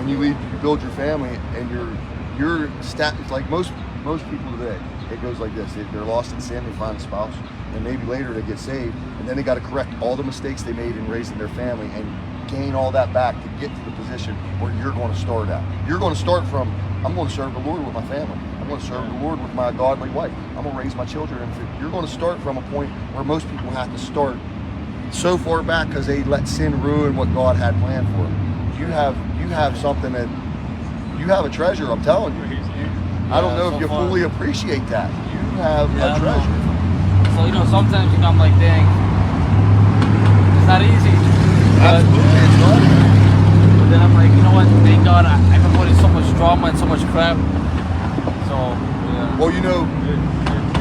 and you build your family, and it's like most people today. It goes like this: they're lost in sin, they find a spouse, and maybe later they get saved, and then they got to correct all the mistakes they made in raising their family and gain all that back to get to the position where you're going to start at. You're going to start from, I'm going to serve the Lord with my family. I'm going to serve the Lord with my godly wife. I'm going to raise my children. And you're going to start from a point where most people have to start so far back because they let sin ruin what God had planned for them. You have something that, you have a treasure, I'm telling you. I don't know if you fully appreciate that. You have a treasure. So, sometimes, I'm like, dang, it's not easy. Absolutely, it's not. But then I'm like, you know what, thank God, I've avoided so much drama and so much crap. So, yeah. Well,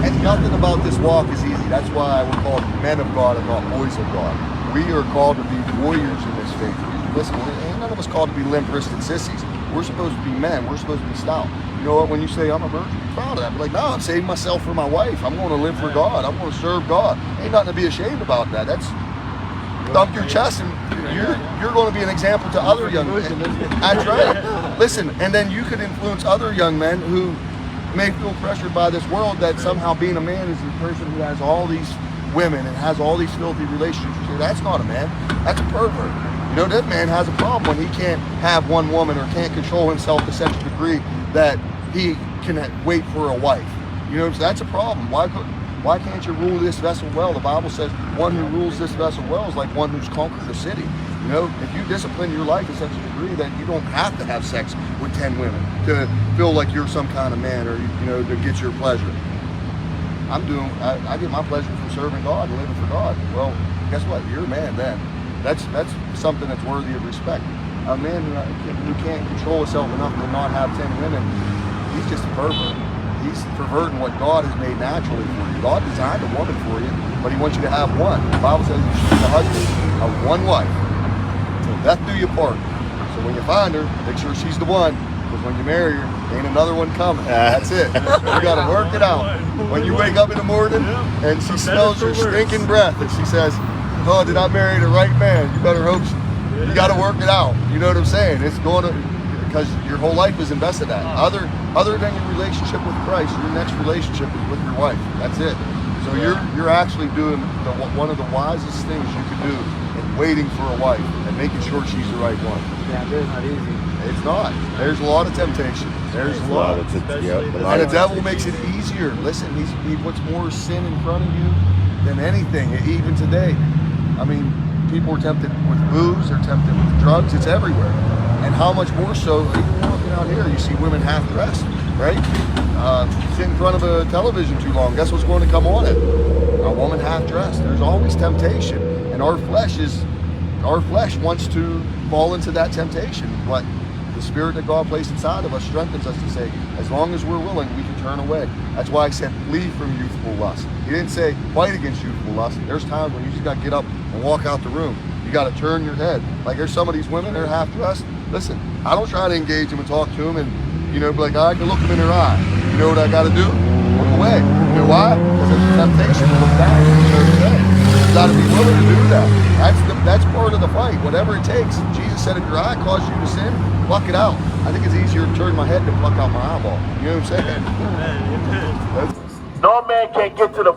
and nothing about this walk is easy. That's why we're called men of God and not boys of God. We are called to be warriors in this faith. Listen, ain't none of us called to be limp-wristed sissies. We're supposed to be men. We're supposed to be stout. You know what? When you say I'm a virgin, be proud of that. Be like, no, I'm saving myself for my wife. I'm going to live for God. I'm going to serve God. Ain't nothing to be ashamed about that. That's thump your chest, and you're going to be an example to other young men. That's right. Listen, and then you could influence other young men who may feel pressured by this world that somehow being a man is the person who has all these women and has all these filthy relationships. That's not a man. That's a pervert. That man has a problem when he can't have one woman or can't control himself to such a degree that he can wait for a wife. So that's a problem. Why can't you rule this vessel well? The Bible says one who rules this vessel well is like one who's conquered a city. If you discipline your life to such a degree that you don't have to have sex with 10 women to feel like you're some kind of man or, to get your pleasure. I get my pleasure from serving God and living for God. Well, guess what? You're a man then. That's something that's worthy of respect. A man who can't control himself enough to not have 10 women, he's just a pervert. He's perverting what God has made naturally for you. God designed a woman for you, but he wants you to have one. The Bible says you should be the husband of one wife. Till death do you part. So when you find her, make sure she's the one, because when you marry her, ain't another one coming. That's it. You got to work it out. When you wake up in the morning and she smells your stinking breath and she says, oh, did I marry the right man? You better hope you got to work it out. You know what I'm saying? It's going to, because your whole life is invested in that. Other than your relationship with Christ, your next relationship is with your wife. That's it. So you're actually doing one of the wisest things you can do in waiting for a wife and making sure she's the right one. Yeah, it's not easy. It's not. There's a lot of temptation. There's a lot. And the devil makes it easier. Listen, he puts more sin in front of you than anything, even today. I mean, people are tempted with booze, they're tempted with drugs, it's everywhere. And how much more so, even walking out here, you see women half-dressed, right? Sit in front of a television too long, guess what's going to come on it? A woman half-dressed. There's always temptation. And our flesh wants to fall into that temptation. But the Spirit that God placed inside of us strengthens us to say, as long as we're willing, we can turn away. That's why I said, flee from youthful lust. He didn't say, fight against youthful lust. There's times when you just got to get up and walk out the room. You got to turn your head. Like there's some of these women, they're half-dressed. Listen, I don't try to engage them and talk to them and, be like, I can look them in their eye. You know what I got to do? Look away. You know why? Because there's a temptation to look back. You got to be willing to do that. That's part of the fight. Whatever it takes. Jesus said, if your eye causes you to sin, pluck it out. I think it's easier to turn my head than pluck out my eyeball. You know what I'm saying? No man can get to the